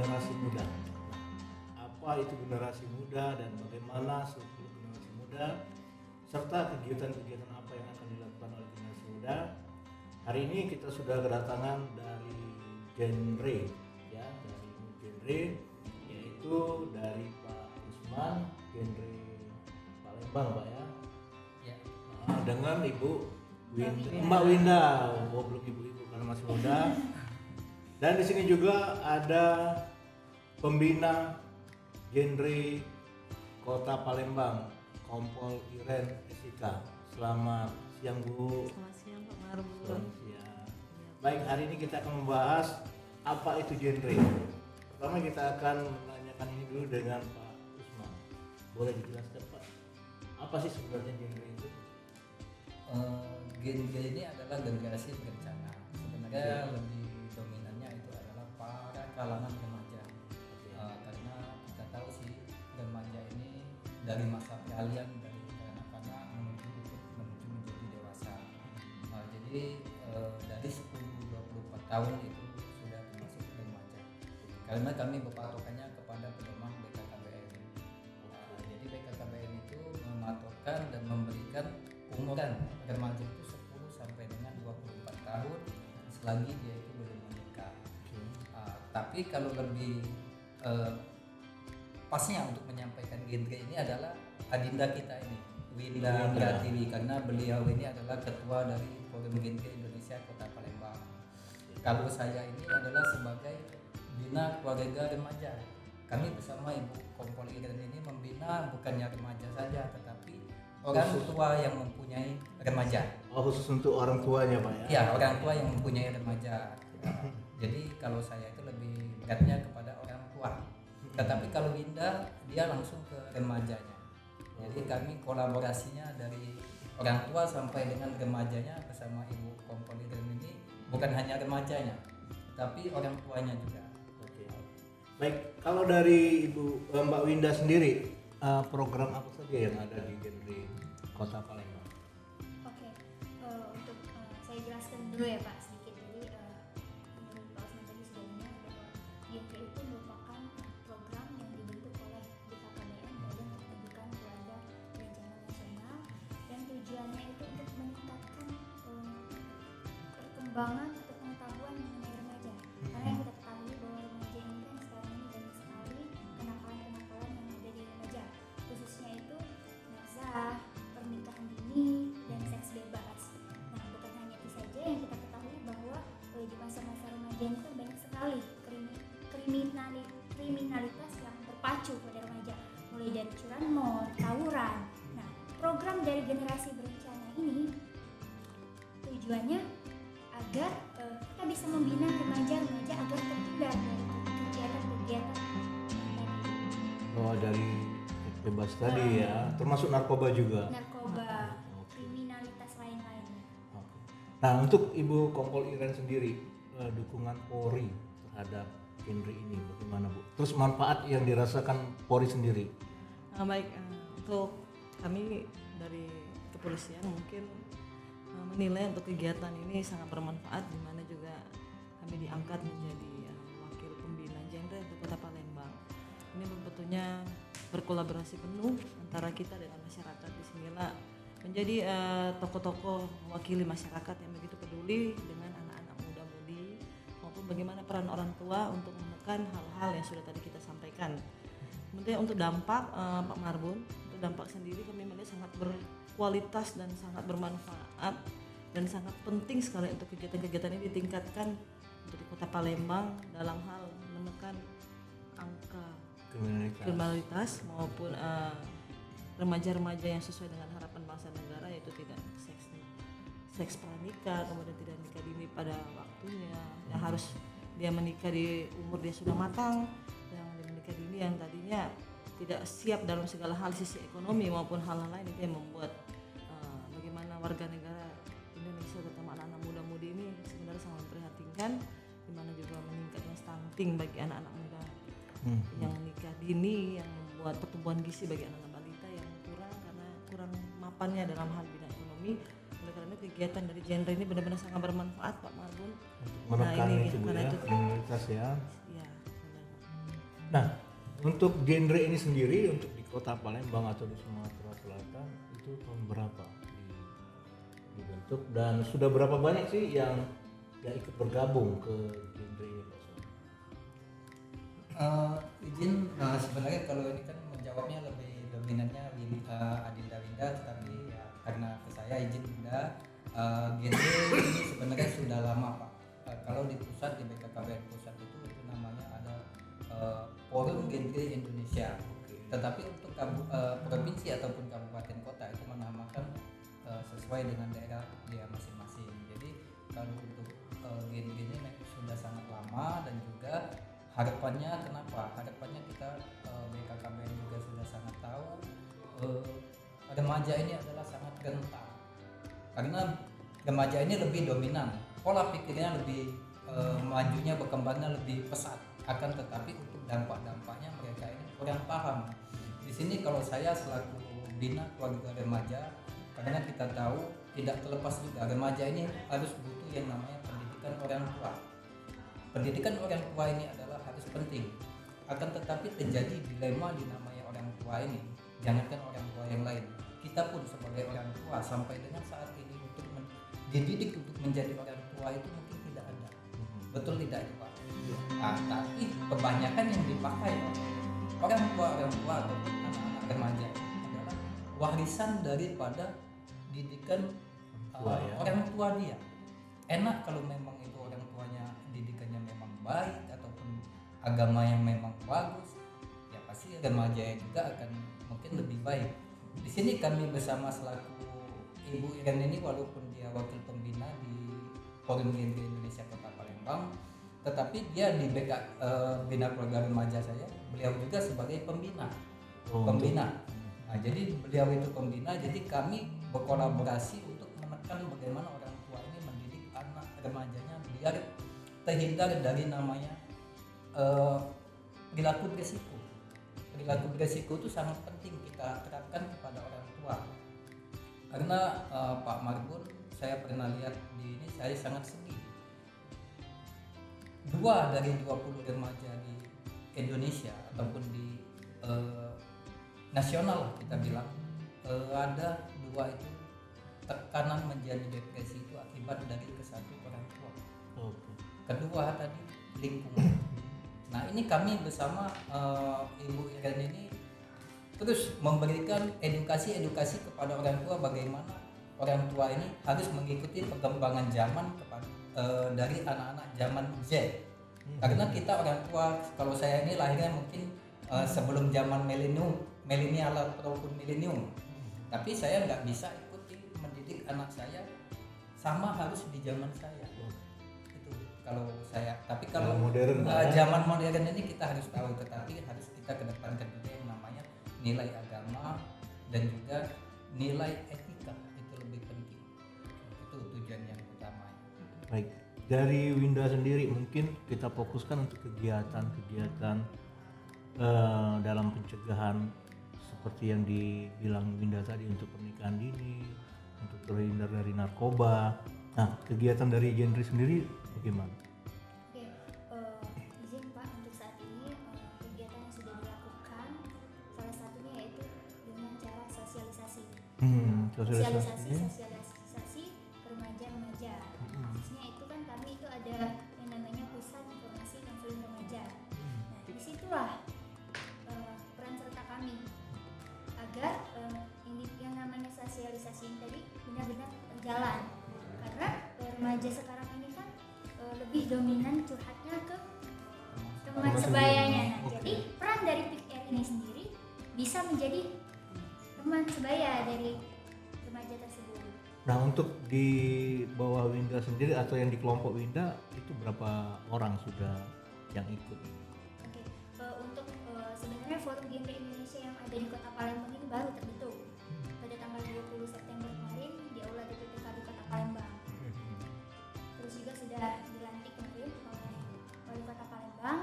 generasi muda. Apa itu generasi muda dan bagaimana struktur generasi muda serta kegiatan-kegiatan apa yang akan dilakukan oleh generasi muda. Hari ini kita sudah kedatangan dari genre ya, dari genre yaitu dari Pak Usman, genre Palembang Pak ya. Ya. Dengan Ibu Mbak Winda, belum ibu-ibu karena masih muda. Dan di sini juga ada pembina genre Kota Palembang, Kompol Iren Esika. Selamat siang Bu. Selamat siang Pak Marbun. Selamat siang. Baik, hari ini kita akan membahas apa itu genre. Pertama kita akan menanyakan ini dulu dengan Pak Usman. Boleh dijelaskan Pak, apa sih sebenarnya genre itu? Genre ini adalah generasi berencana. Sebenarnya lebih dominannya itu adalah para kalangan remaja. Karena kita tahu sih remaja ini dari masa peralihan dari kanak-kanak menuju menjadi dewasa. Jadi dari 10-24 tahun itu sudah termasuk remaja. Karena kami berpatokannya kepada pedoman BKKBN. Jadi BKKBN itu mematokkan dan memberikan umuran remaja itu 10 sampai dengan 24 tahun selagi dia itu belum menikah. Tapi kalau lebih pasnya untuk menyampaikan genre ini adalah adinda kita ini, Winda Pratiwi, karena beliau ini adalah ketua dari Forum Genre Indonesia Kota Palembang. Kalau saya ini adalah sebagai bina keluarga remaja. Kami bersama Ibu Kompol Iren ini membina bukannya remaja saja, tetapi orang tua yang mempunyai remaja. Khusus untuk orang tuanya Pak ya? Ya, orang tua yang mempunyai remaja. Jadi kalau saya itu lebih beratnya kepada orang tua. Tetapi kalau Winda dia langsung ke remajanya. Jadi kami kolaborasinya dari orang tua sampai dengan remajanya bersama Ibu Kompol Iren ini bukan hanya remajanya, tapi orang tuanya juga. Oke. Baik, kalau dari Ibu Mbak Winda sendiri, program apa saja yang ada di genre Kota Palembang? Oke, untuk saya jelaskan dulu ya Pak sedikit. Jadi menurut Pak Osman tadi sudah dengar bahwa genre itu merupakan program yang dibentuk oleh BKKBN, Badan Pendidikan Keluarga Berencana Nasional, dan tujuannya itu untuk meningkatkan perkembangan atau pengetahuan mengenai remaja. Karena yang kita ketahui bahwa remaja ini kan sekarang ini banyak sekali kenakalan-kenakalan yang ada di remaja, khususnya itu nazar, pernikahan dini, dan seks bebas. Nah, bukan hanya itu saja, yang kita ketahui bahwa di masa-masa remaja itu banyak sekali kriminalitas yang terpacu pada remaja, mulai dari curanmor, tawuran. Nah, program dari generasi berencana ini tujuannya agar kita bisa membina remaja-remaja agar terhindar dari kegiatan-kegiatan Dari bebas tadi ya, termasuk narkoba juga. narkoba, kriminalitas lain-lainnya. Oke. Nah, untuk Ibu Kompol Iren sendiri, dukungan Polri terhadap genre ini bagaimana Bu? Terus manfaat yang dirasakan Polri sendiri? Baik, untuk kami dari kepolisian mungkin menilai untuk kegiatan ini sangat bermanfaat, di mana juga kami diangkat menjadi wakil pembina genre untuk Kota Palembang. Ini sebetulnya berkolaborasi penuh antara kita dengan masyarakat. Disinilah menjadi tokoh-tokoh mewakili masyarakat yang begitu peduli dengan anak-anak muda-mudi, maupun bagaimana peran orang tua untuk menekan hal-hal yang sudah tadi kita sampaikan. Kemudian untuk dampak Pak Marbun, untuk dampak sendiri kami melihat sangat berkualitas dan sangat bermanfaat dan sangat penting sekali untuk kegiatan-kegiatan ini ditingkatkan untuk di Kota Palembang dalam hal menekan angka kriminalitas maupun remaja-remaja yang sesuai dengan harapan bangsa negara, yaitu tidak seks pranikah, kemudian tidak nikah dini pada waktunya, yang harus dia menikah di umur dia sudah matang, yang menikah dini yang tadinya tidak siap dalam segala hal sisi ekonomi maupun hal-hal lain, itu yang membuat bagaimana warga negara Indonesia terutama anak-anak muda-mudi ini sebenarnya sangat memprihatinkan, di mana juga meningkatnya stunting bagi anak-anak muda yang nikah dini, yang membuat pertumbuhan gizi bagi anak-anak balita yang kurang karena kurang mapannya dalam hal bidang ekonomi. Oleh karena kegiatan dari genre ini benar-benar sangat bermanfaat Pak Marbun. Menekan itu Bu ya, kriminalitas ya. Iya, benar. Nah, untuk genre ini sendiri untuk di Kota Palembang atau di Sumatera Selatan itu tahun berapa dibentuk dan sudah berapa banyak sih yang ikut bergabung ke genre ini, Pak Son? Izin, sebenarnya kalau ini kan menjawabnya lebih dominannya Adinda Winda, tetapi ya karena ke saya izin Winda, genre ini sebenarnya sudah lama Pak. Kalau di pusat, di BKKBN pusat itu namanya ada Forum Genre Indonesia. Tetapi untuk provinsi ataupun kabupaten kota itu menamakan sesuai dengan daerah dia masing-masing. Jadi kalau untuk genre-nya sudah sangat lama dan juga harapannya kenapa? Harapannya kita BKKBN juga sudah sangat tahu remaja ini adalah sangat rentan. Karena remaja ini lebih dominan, pola pikirnya lebih majunya, berkembangnya lebih pesat. Akan tetapi untuk dampak-dampaknya mereka ini kurang paham. Di sini kalau saya selaku bina keluarga remaja, karena kita tahu tidak terlepas juga remaja ini harus butuh yang namanya pendidikan orang tua. Pendidikan orang tua ini adalah harus penting. Akan tetapi terjadi dilema di namanya orang tua ini. Jangankan orang tua yang lain, kita pun sebagai orang tua sampai dengan saat ini untuk dididik untuk menjadi orang tua itu mungkin tidak ada. Betul tidak itu Pak? Nah, tapi kebanyakan yang dipakai oleh orang tua ataupun anak-anak remaja adalah warisan daripada didikan orang tua dia. Enak kalau memang itu orang tuanya didikannya memang baik ataupun agama yang memang bagus, ya pasti remaja juga akan mungkin lebih baik. Di sini kami bersama selaku Ibu Iren ini, walaupun dia wakil pembina di Forum Genre Indonesia Kota Palembang, tetapi dia di bina keluarga remaja saya, beliau juga sebagai pembina. Nah, jadi beliau itu pembina, jadi kami berkolaborasi untuk menekan bagaimana orang tua ini mendidik anak remajanya biar terhindar dari namanya perilaku beresiko. Perilaku beresiko itu sangat penting kita terapkan kepada orang tua. Karena Pak Marbun, saya pernah lihat di ini, saya sangat sedih. 2 dari 20 remaja di Indonesia ataupun di nasional kita bilang, ada 2 itu tekanan menjadi depresi itu akibat dari kesatu orang tua. Kedua tadi lingkungan. Nah ini kami bersama Ibu Iren ini terus memberikan edukasi kepada orang tua bagaimana orang tua ini harus mengikuti perkembangan zaman dari anak-anak zaman Z. Karena kita orang tua, kalau saya ini lahirnya mungkin sebelum zaman milenial ataupun milenium, tapi saya nggak bisa ikuti mendidik anak saya sama harus di zaman saya. Itu kalau saya. Tapi kalau modern, zaman modern ini kita harus tahu, tetapi harus kita kedepankan juga yang namanya nilai agama dan juga nilai etika, itu lebih penting. Itu tujuan yang utamanya. Baik, dari Winda sendiri mungkin kita fokuskan untuk kegiatan-kegiatan dalam pencegahan seperti yang dibilang Winda tadi, untuk pernikahan dini, untuk terhindar dari narkoba. Nah, kegiatan dari genre sendiri bagaimana? Oke, izin Pak, untuk saat ini kegiatan yang sudah dilakukan salah satunya yaitu dengan cara sosialisasi. Sosialisasi remaja-remaja. Khususnya itu kan kami itu ada yang namanya Pusat Informasi Konseling Remaja. Nah, disitulah peran serta kami agar yang namanya sosialisasi ini tadi benar-benar berjalan. Karena remaja sekarang ini kan lebih dominan curhatnya ke teman sebayanya. Nah, jadi peran dari PIKR ini sendiri bisa menjadi teman sebaya dari remaja tersebut. Nah, untuk di bawah Winda sendiri atau yang di kelompok Winda itu berapa orang sudah yang ikut? Oke, untuk sebenarnya Forum Genre Indonesia yang ada di Kota Palembang ini baru terbentuk pada tanggal 20 September kemarin di Aula DPPKB Kota Palembang. Terus juga sudah dilantik kemarin oleh Wali Kota Palembang.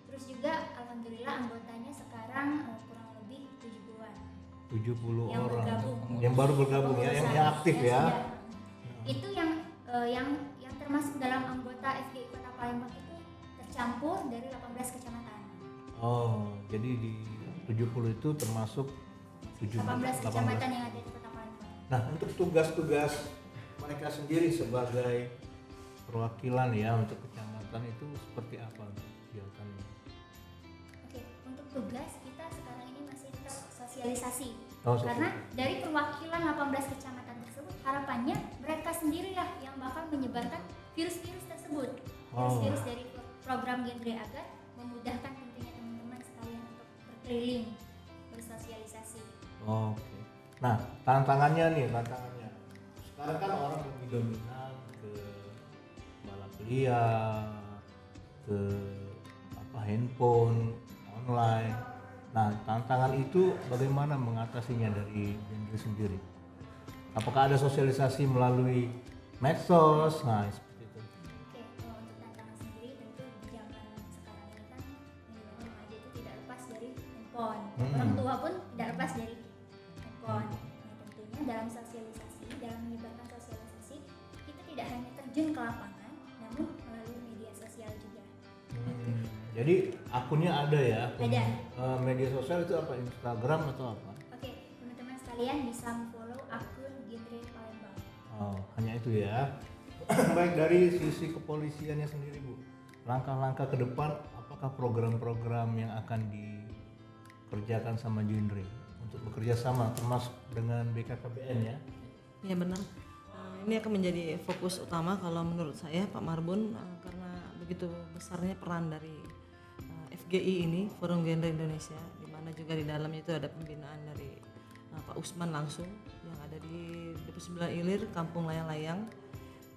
Terus juga alhamdulillah anggotanya sekarang kurang lebih 70-an. 70 yang orang bergabung. yang baru bergabung ya, yang aktif ya. Itu yang termasuk dalam anggota FGI Kota Palembang itu tercampur dari 18 kecamatan. Oh, jadi di 70 itu termasuk 18 kecamatan yang ada di Kota Palembang. Nah, untuk tugas-tugas mereka sendiri sebagai perwakilan ya untuk kecamatan itu seperti apa kegiatannya? Oke, untuk tugas kita sekarang ini masih tetap sosialisasi. Oh, Karena dari perwakilan 18 kecamatan tersebut harapannya mereka sendirilah yang bakal menyebarkan virus-virus tersebut. Virus-virus dari program Genre agar memudahkan tentunya teman-teman sekalian untuk berkeliling, bersosialisasi. Oke. Nah, tantangannya. Sekarang kan orang lebih dominan ke balap liar, ke handphone, online. Nah, tantangan itu bagaimana mengatasinya dari Genre sendiri? Apakah ada sosialisasi melalui medsos? Nah, seperti itu. Oke, kalau untuk tantangan sendiri tentu di zaman sekarang ini kan remaja itu tidak lepas dari handphone. Orang tua pun tidak lepas dari handphone. Nah, tentunya dalam sosialisasi, dalam menyebarkan sosialisasi, kita tidak hanya terjun ke lapangan, namun melalui media sosial juga. Jadi akunnya ada ya? Ada. Media sosial itu apa? Instagram atau apa? Oke, teman-teman sekalian bisa follow akun Genre Palembang. Oh, hanya itu ya. Baik, dari sisi kepolisiannya sendiri Bu, langkah-langkah ke depan apakah program-program yang akan dikerjakan sama Genre untuk bekerja sama termasuk dengan BKKBN ya? Ya benar. Ini akan menjadi fokus utama kalau menurut saya Pak Marbun, karena begitu besarnya peran dari FGI ini, Forum Genre Indonesia, di mana juga di dalamnya itu ada pembinaan dari Pak Usman langsung yang ada di Depo 9 Ilir, Kampung Layang-Layang.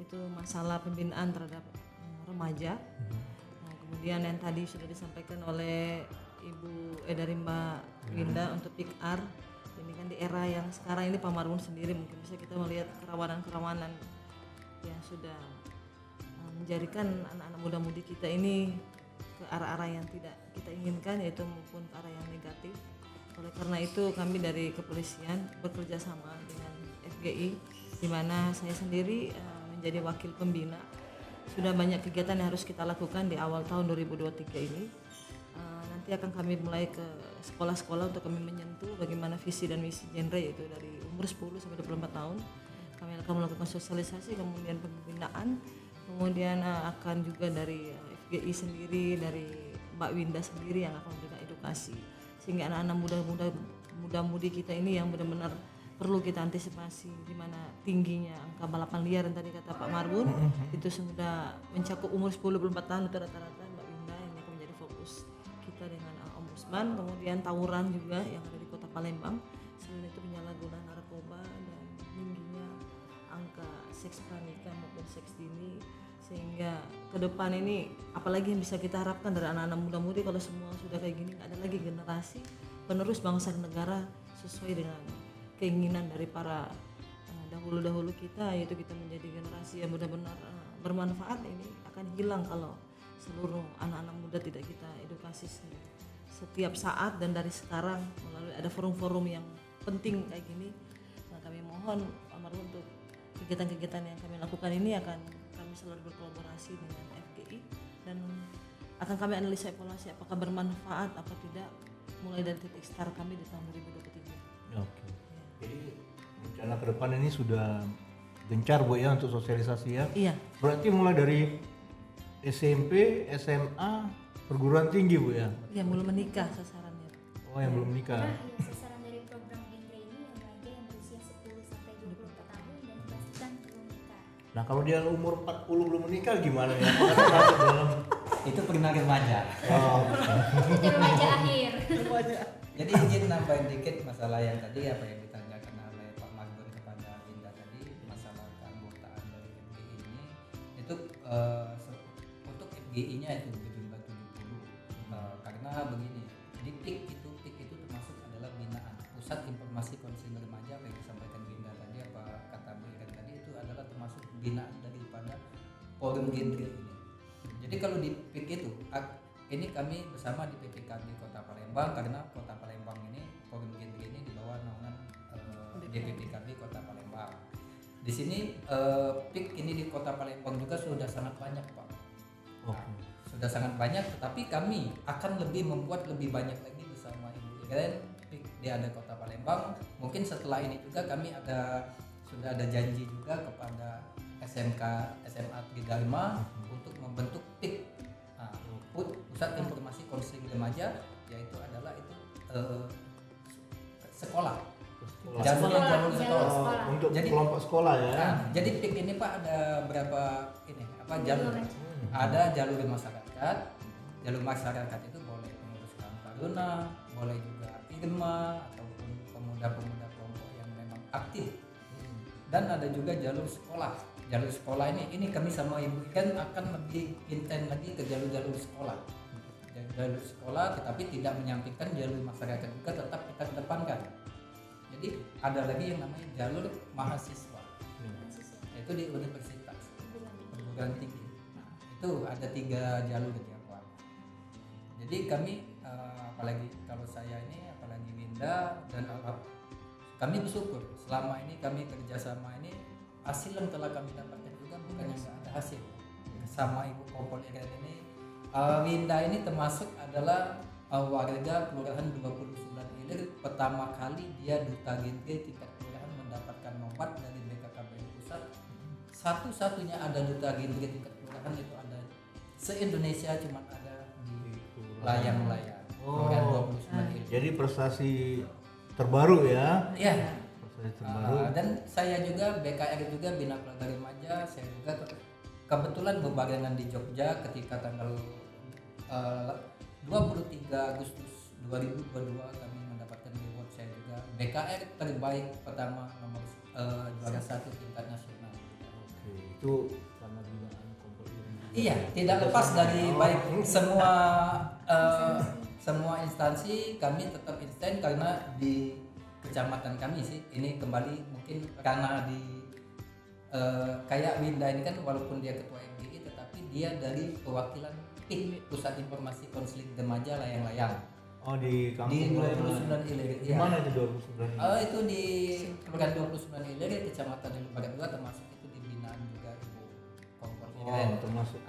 Itu masalah pembinaan terhadap remaja. Nah, kemudian yang tadi sudah disampaikan oleh Ibu dari Mbak Winda untuk PIKR. Ini kan di era yang sekarang ini Pak Marbun sendiri mungkin bisa kita melihat kerawanan-kerawanan yang sudah menjadikan anak-anak muda-mudi kita ini ke arah-arah yang tidak kita inginkan, yaitu maupun ke arah yang negatif. Oleh karena itu kami dari kepolisian bekerja sama dengan FGI, di mana saya sendiri menjadi wakil pembina. Sudah banyak kegiatan yang harus kita lakukan di awal tahun 2023 ini. Nanti akan kami mulai ke sekolah-sekolah untuk kami menyentuh bagaimana visi dan misi Genre, yaitu dari umur 10 sampai 24 tahun. Kami akan melakukan sosialisasi, kemudian pembinaan, kemudian akan juga dari FGI sendiri, dari Mbak Winda sendiri yang akan memberikan edukasi, sehingga anak-anak muda-mudi kita ini yang benar-benar perlu kita antisipasi, di mana tingginya angka balapan liar yang tadi kata Pak Marbun itu sudah mencakup umur 10-24 tahun itu rata-rata. Mbak Winda ini akan menjadi fokus kita dengan Ombudsman, kemudian tawuran juga yang ada di Kota Palembang. Selain itu penyalahgunaan narkoba dan tingginya angka seks pranikah maupun seks dini, sehingga ke depan ini apalagi yang bisa kita harapkan dari anak-anak muda-mudi kalau semua sudah kayak gini, nggak ada lagi generasi penerus bangsa dan negara sesuai dengan keinginan dari para dahulu-dahulu kita, yaitu kita menjadi generasi yang benar-benar bermanfaat. Ini akan hilang kalau seluruh anak-anak muda tidak kita edukasi setiap saat dan dari sekarang melalui ada forum-forum yang penting kayak gini. Nah, kami mohon Pak Marbun untuk kegiatan-kegiatan yang kami lakukan ini akan kami selalu berkolaborasi dengan FGI dan akan kami analisa evaluasi apakah bermanfaat apa tidak mulai dari titik start kami di tahun 2023. Oke. Jadi rencana ke depan ini sudah gencar Bu ya untuk sosialisasi ya? Iya. Berarti mulai dari SMP, SMA, perguruan tinggi Bu ya? Ya, belum menikah sasarannya. Oh, yang belum nikah. Nah, sasaran dari program Genre ini remaja yang berusia 10 sampai 24 tahun dan dipastikan belum menikah. Nah, kalau dia umur 40 belum menikah gimana ya? Apakah termasuk dalam Itu pernah remaja. Itu remaja akhir. Jadi izin nambahin dikit masalah yang tadi apa yang ditanyakan oleh Pak Marbun kepada Winda tadi, masalah keanggotaan dari FGI ini itu untuk FGI-nya itu berjumlah 70. Karena begini, di PIK itu termasuk adalah binaan Pusat Informasi Konseling Remaja, apa yang disampaikan Winda tadi, apa kata Bu Iren tadi, itu adalah termasuk binaan daripada Forum Genre ini. Jadi kalau di PIK itu ini kami bersama di PPKB Kota Palembang, karena Kota Palembang ini Forum Genre ini di bawah naungan DPPKB Kota Palembang. Di sini PIK ini di Kota Palembang juga sudah sangat banyak Pak. Oke. sudah sangat banyak, tetapi kami akan lebih membuat lebih banyak lagi bersama Ibu Iren di ada Kota Palembang. Mungkin setelah ini juga kami sudah ada janji juga kepada SMK SMA Tridharma untuk membentuk PIK, Pusat Informasi Konseling Remaja, yaitu adalah itu sekolah. Jalur sekolah. Untuk Jadi, kelompok sekolah ya. Nah, jadi PIK ini Pak ada berapa jalur? Ada jalur masyarakat. Jalur masyarakat itu boleh pengurus Karang Taruna, boleh juga Irma ataupun pemuda-pemuda kelompok yang memang aktif. Dan ada juga jalur sekolah. Jalur sekolah ini kami sama Ibu Iren akan lebih intens lagi ke jalur sekolah. Jalur sekolah, tetapi tidak menyampingkan jalur masyarakat juga tetap kita kedepankan. Jadi ada lagi yang namanya jalur mahasiswa, yaitu di universitas, perguruan tinggi. Nah, itu ada 3 jalur di Jakarta. Jadi kami apalagi kalau saya ini, apalagi Winda dan kami bersyukur selama ini kami kerjasama ini, hasil yang telah kami dapatkan juga bukannya nggak ada hasil. Sama Ibu Kompol Iren ini, Winda ini termasuk adalah warga kelurahan 29 Ilir, pertama kali dia duta genre tingkat kelurahan mendapatkan nomor dari BKKBN pusat. Satu-satunya ada duta genre tingkat kelurahan itu ada se-Indonesia, cuma ada di layang-layang. Kelurahan 29 Ilir. Jadi prestasi terbaru ya. Iya. Prestasi terbaru. Dan saya juga BKR juga Bina Keluarga Remaja, saya juga kebetulan berbarengan di Jogja ketika tanggal 23 Agustus 2022 kami mendapatkan reward, saya juga BKR terbaik pertama nomor juara 1 tingkat nasional. Oke, itu karena binaan Kompol Iren. Iya, tidak lepas dari baik semua instansi, kami tetap instan karena di kecamatan kami sih ini kembali mungkin karena di kayak Winda ini kan walaupun dia ketua MGI tetapi dia dari perwakilan PIK, Pusat Informasi Konseling Remaja Layang-Layang. Oh, di Di kampung 29 Ilir. Di mana itu 29 Ilir? Itu di Kelurahan 29 Ilir, Kecamatan Barat 2, termasuk itu di binaan juga Ibu Kompol Iren. Termasuk.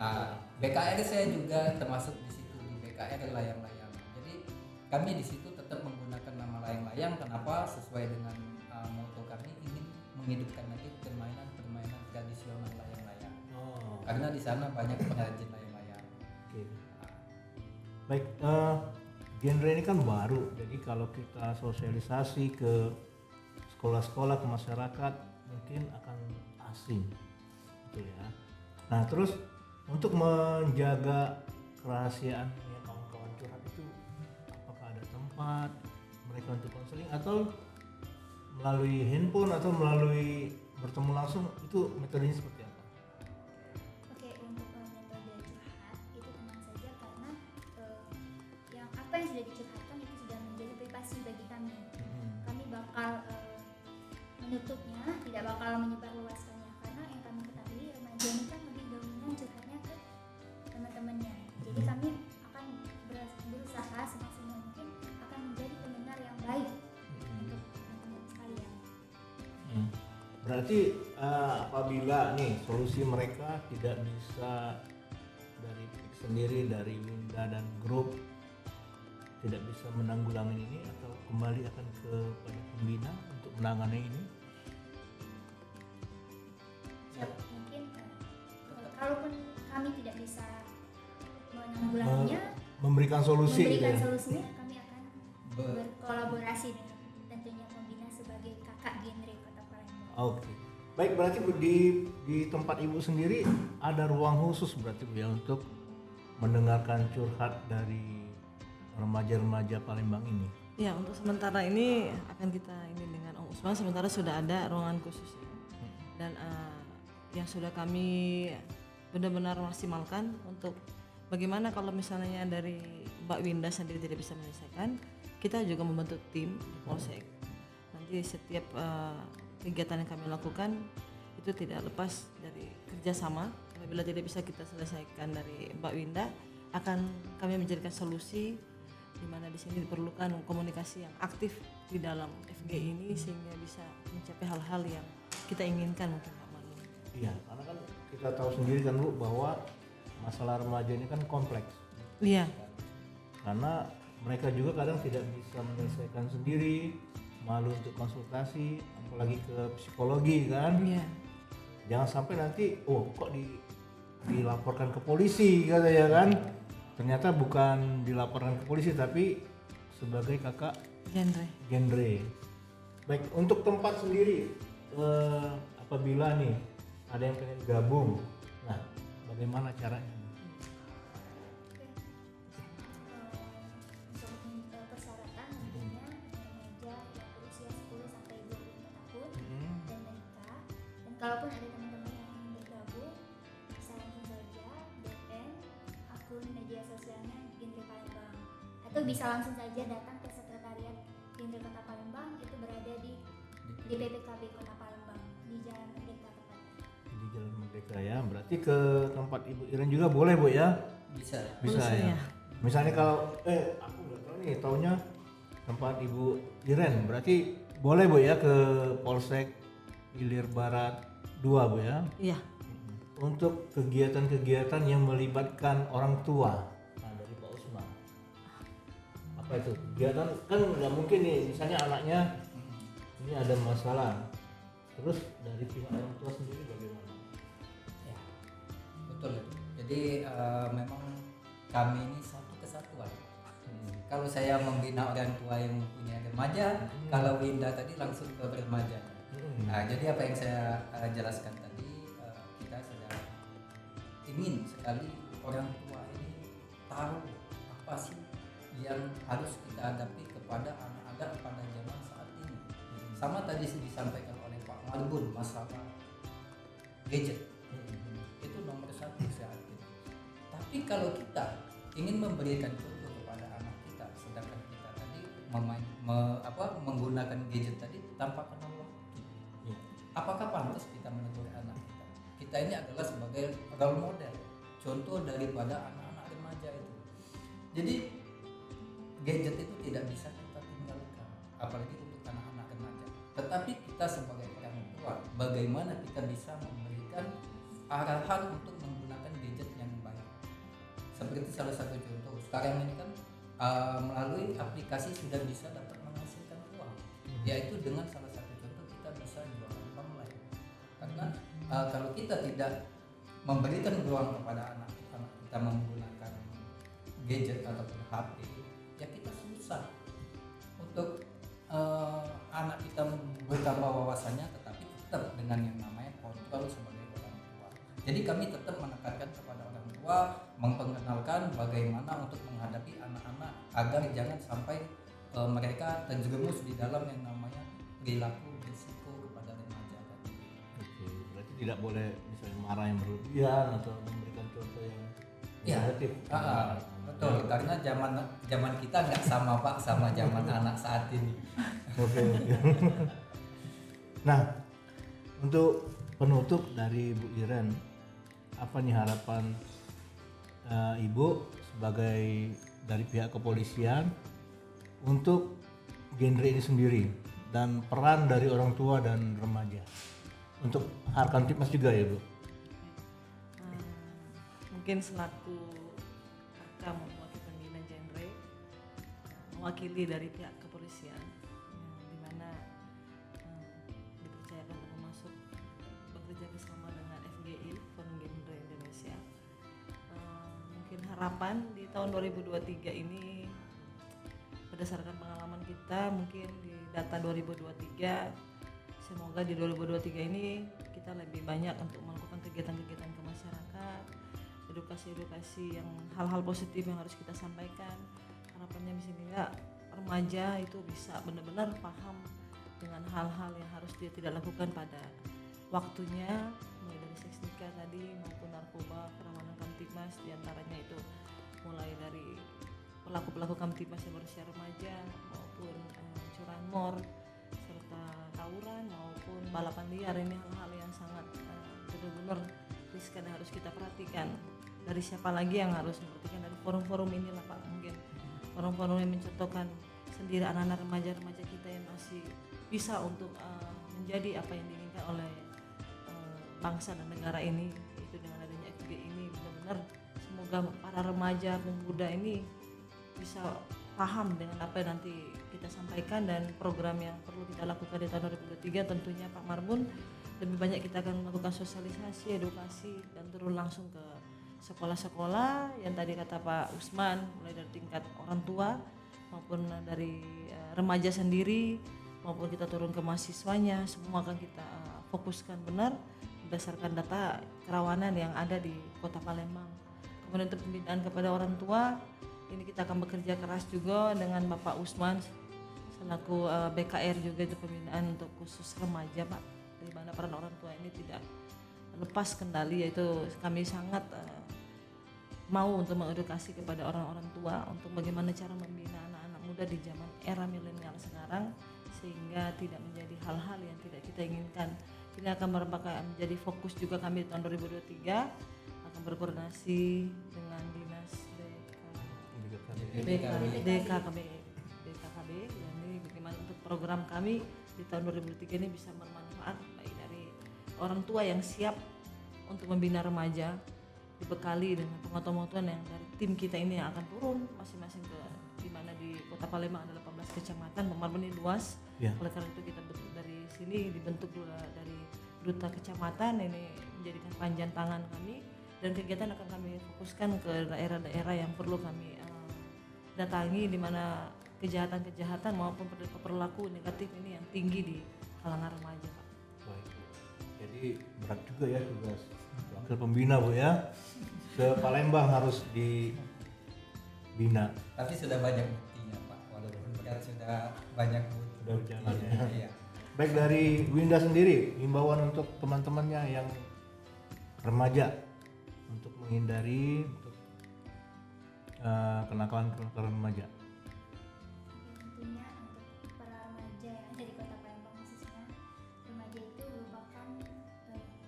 BKR saya juga termasuk di situ di BKR Layang-Layang. Jadi kami di situ tetap menggunakan nama Layang-Layang. Kenapa? Sesuai dengan moto kami ingin menghidupkan lagi permainan tradisional layang-layang. Karena di sana banyak pengrajin layang-layang. Oke. Baik, genre ini kan baru, jadi kalau kita sosialisasi ke sekolah-sekolah, ke masyarakat mungkin akan asing, gitu ya. Nah, terus untuk menjaga kerahasiaan kawan-kawan curhat itu, apakah ada tempat mereka untuk konseling atau melalui handphone atau melalui bertemu langsung, itu metodenya seperti apa? Oke, untuk metode curhat itu tenang saja karena yang apa yang sudah dicurhatkan itu sudah menjadi privasi bagi kami. Kami bakal menutupnya, tidak bakal menyebarluaskannya karena yang kami ketahui remaja ini kan lebih dominan curhatnya ke teman-temannya. Jadi kami akan berusaha semaksimal mungkin akan menjadi pendengar yang baik untuk teman-teman sekalian. Berarti apabila nih solusi mereka tidak bisa dari PIK sendiri, dari Winda dan grup tidak bisa menanggulangi ini, atau kembali akan kepada pembina untuk menangani ini? Mungkin kalaupun kami tidak bisa menanggulanginya, memberikan solusinya, kami akan berkolaborasi dengan tentunya pembina sebagai kakak genre Kota Palembang. Oke. Baik, berarti Bu, di tempat Ibu sendiri ada ruang khusus berarti Bu ya untuk mendengarkan curhat dari remaja-remaja Palembang ini. Ya, untuk sementara ini akan kita ini dengan Om Usman, sementara sudah ada ruangan khusus dan yang sudah kami benar-benar maksimalkan untuk bagaimana kalau misalnya dari Mbak Winda sendiri tidak bisa menyelesaikan, kita juga membentuk tim Polsek. Nanti setiap kegiatan yang kami lakukan itu tidak lepas dari kerjasama. Apabila tidak bisa kita selesaikan dari Mbak Winda, akan kami menjadikan solusi di mana di sini diperlukan komunikasi yang aktif di dalam FG ini sehingga bisa mencapai hal-hal yang kita inginkan mungkin Pak Manu. Iya, karena kan kita tahu sendiri kan Bu bahwa masalah remaja ini kan kompleks Iya. karena mereka juga kadang tidak bisa menyelesaikan sendiri, malu untuk konsultasi, apalagi ke psikologi kan. Iya. Jangan sampai nanti kok dilaporkan ke polisi katanya kan. Ternyata bukan dilaporkan ke polisi tapi sebagai kakak genre. Baik, untuk tempat sendiri apabila nih ada yang pengen gabung, nah bagaimana caranya? Untuk persyaratan tentunya remaja yang berusia 10 sampai 25 tahun dan menikah. Dan kalaupun ada teman-teman yang ingin bergabung, bisa langsung saja DM akun media sosialnya Genre Palembang, atau bisa langsung saja datang ke sekretariat Genre Kota Palembang, itu berada di DPPKB Kota Palembang di Jalan Merdeka tepatnya. Di Jalan Merdeka ya, berarti ke tempat Ibu Iren juga boleh Bu ya? Bisa. Bisa ya. Misalnya kalau aku nggak tahu nih, taunya tempat Ibu Iren, berarti boleh Bu ya ke Polsek Ilir Barat 2 Bu ya? Iya. Untuk kegiatan-kegiatan yang melibatkan orang tua. Nah dari Pak Usman, apa itu kegiatan? Kan nggak mungkin nih, misalnya anaknya ini ada masalah, terus dari pihak orang tua sendiri bagaimana? Ya, betul itu. Jadi memang kami ini satu kesatuan. Kalau saya membina orang tua yang mempunyai remaja, kalau Winda tadi langsung ke remaja. Nah, jadi apa yang saya jelaskan tadi, kita sedang ingin sekali orang tua ini tahu apa sih yang harus kita hadapi kepada anak-anak pada zaman saat ini. Sama tadi disampaikan oleh Pak Marbun, masalah gadget itu nomor 1 saat ini. Tapi kalau kita ingin memberikan contoh kepada anak kita, sedangkan kita tadi menggunakan gadget tadi tanpa kenal waktu, apakah pantas kita menegur anak kita? Kita ini adalah sebagai role model, contoh daripada anak-anak remaja itu. Jadi gadget itu tidak bisa kita tinggalkan, apalagi untuk anak-anak remaja. Tetapi kita sebagai orang tua, bagaimana kita bisa memberikan arahan untuk menggunakan gadget yang baik. Seperti salah satu contoh, sekarang ini kan melalui aplikasi sudah bisa dapat menghasilkan uang, yaitu dengan salah satu contoh kita bisa jualan online. Karena kalau kita tidak memberikan ruang kepada anak kita menggunakan gadget ataupun HP, ya kita susah untuk anak kita bertambah wawasannya, tetapi tetap dengan yang namanya kontrol sebagai orang tua. Jadi kami tetap menekankan kepada orang tua, memperkenalkan bagaimana untuk menghadapi anak-anak agar jangan sampai mereka terjerumus di dalam yang namanya perilaku risiko kepada remaja tadi. Oke, berarti tidak boleh misalnya marah yang berlebihan atau memberikan contoh yang negatif. Betul, karena zaman kita nggak sama Pak sama zaman anak saat ini. Oke. Nah, untuk penutup dari Bu Iren, apa nih harapan Ibu sebagai dari pihak kepolisian untuk genre ini sendiri dan peran dari orang tua dan remaja untuk Harkamtipmas juga ya Bu? Mungkin selaku kakak mewakili pembina genre, mewakili dari pihak kepolisian, di mana dipercayakan untuk masuk bekerja bersama dengan FGI Forum Genre Indonesia. Mungkin harapan di tahun 2023 ini, berdasarkan pengalaman kita, mungkin di data 2023, semoga di 2023 ini kita lebih banyak untuk melakukan kegiatan-kegiatan ke masyarakat, edukasi-edukasi yang hal-hal positif yang harus kita sampaikan. Harapannya sehingga remaja itu bisa benar-benar paham dengan hal-hal yang harus dia tidak lakukan pada waktunya, mulai dari seks nikah tadi maupun narkoba, kerawanan Kamtipmas, diantaranya itu mulai dari pelaku-pelaku Kamtipmas yang berusia remaja maupun curanmor serta tawuran maupun balapan liar. Ini hal-hal yang sangat benar-benar riskan yang harus kita perhatikan. Dari siapa lagi yang harus memperhatikan? Dari forum-forum inilah Pak, mungkin forum-forum yang mencontohkan sendiri anak-anak remaja-remaja kita yang masih bisa untuk menjadi apa yang diinginkan oleh bangsa dan negara ini, itu dengan adanya FG ini benar-benar juga para remaja pemuda ini bisa paham dengan apa yang nanti kita sampaikan dan program yang perlu kita lakukan di tahun 2023. Tentunya Pak Marbun lebih banyak kita akan melakukan sosialisasi, edukasi dan turun langsung ke sekolah-sekolah yang tadi kata Pak Usman, mulai dari tingkat orang tua maupun dari remaja sendiri maupun kita turun ke mahasiswanya, semua akan kita fokuskan benar berdasarkan data kerawanan yang ada di Kota Palembang. Kemudian untuk pembinaan kepada orang tua, ini kita akan bekerja keras juga dengan Bapak Usman selaku BKR juga itu pembinaan untuk khusus remaja Pak, di mana peran orang tua ini tidak lepas kendali, yaitu kami sangat mau untuk mengedukasi kepada orang-orang tua untuk bagaimana cara membina anak-anak muda di zaman era milenial sekarang sehingga tidak menjadi hal-hal yang tidak kita inginkan. Ini akan merupakan menjadi fokus juga kami di tahun 2023, akan berkoordinasi dengan dinas DKKB, ini bagaimana untuk program kami di tahun 2003 ini bisa bermanfaat baik dari orang tua yang siap untuk membina remaja, dibekali dengan pengetahuan yang dari tim kita ini yang akan turun masing-masing ke di mana di Kota Palembang ada 18 kecamatan, Pak Marbun ini luas. Oleh karena itu kita bentuk dari sini dibentuk dari duta kecamatan ini menjadikan panjang tangan kami, dan kegiatan akan kami fokuskan ke daerah-daerah yang perlu kami datangi di mana kejahatan-kejahatan maupun perilaku negatif ini yang tinggi di kalangan remaja Pak. Baik. Jadi berat juga ya tugas wakil pembina Bu ya. Ke Palembang harus dibina. Tapi sudah banyak buktinya Pak, walaupun berat sudah banyak bukti. Sudah berjalan ya. Iya. Baik, dari Winda sendiri, himbauan untuk teman-temannya yang remaja untuk menghindari untuk kenakalan remaja. Tentunya untuk para remaja yang ada di Kota Palembang khususnya, remaja itu merupakan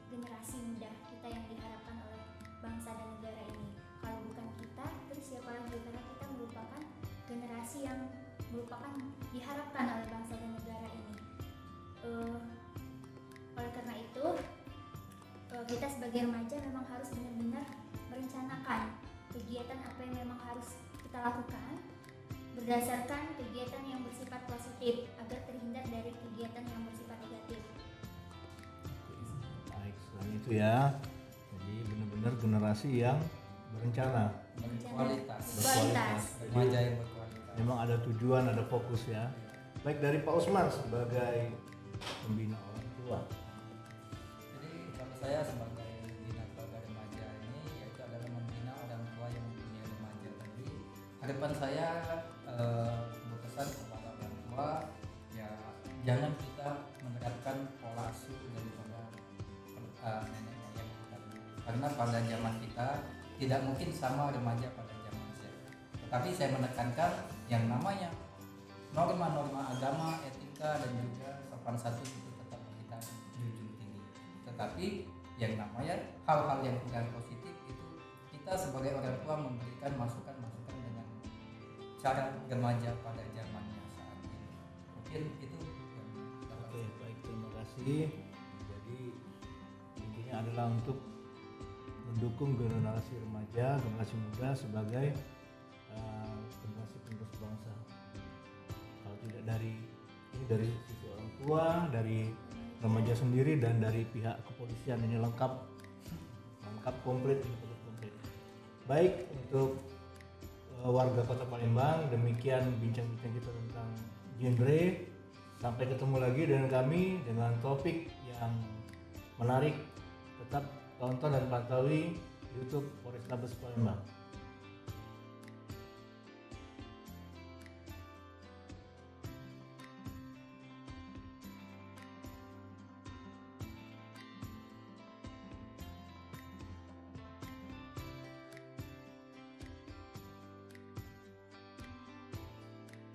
generasi muda kita yang diharapkan oleh bangsa dan negara ini. Kalau bukan kita, terus siapa lagi? Karena kita merupakan generasi yang merupakan diharapkan oleh bangsa dan negara ini. Oleh karena itu, kita sebagai remaja memang harus benar-benar merencanakan kegiatan apa yang memang harus kita lakukan berdasarkan kegiatan yang bersifat positif agar terhindar dari kegiatan yang bersifat negatif. Baik, selain itu ya, jadi benar-benar generasi yang berencana, Berkualitas. Jadi Remaja yang berkualitas. memang ada tujuan, ada fokus ya. Baik, dari Pak Usman sebagai pembina orang tua. Jadi kalau saya sebagai pembina keluarga remaja ini yaitu adalah membina orang tua yang mempunyai remaja. Jadi harapan saya berpesan kepada orang tua ya jangan kita menerapkan pola asuh daripada nenek moyang kita dulu. Karena pada zaman kita tidak mungkin sama remaja pada zaman saya. Tetapi saya menekankan yang namanya norma-norma agama, etika dan juga sopan santun itu tetap kita junjung tinggi. Tetapi yang namanya hal-hal yang kurang positif itu kita sebagai orang tua memberikan masukan-masukan dengan cara remaja pada zamannya saat ini. Mungkin itu yang dapat Oke, baik, terima kasih. Jadi intinya adalah untuk mendukung generasi remaja, generasi muda sebagai generasi penerus bangsa. Kalau tidak dari sisi orang tua, dari remaja sendiri dan dari pihak kepolisian, ini lengkap komplit. Baik, untuk warga Kota Palembang, demikian bincang-bincang kita tentang genre. Sampai ketemu lagi dengan kami dengan topik yang menarik. Tetap tonton dan pantau YouTube Polrestabes Palembang.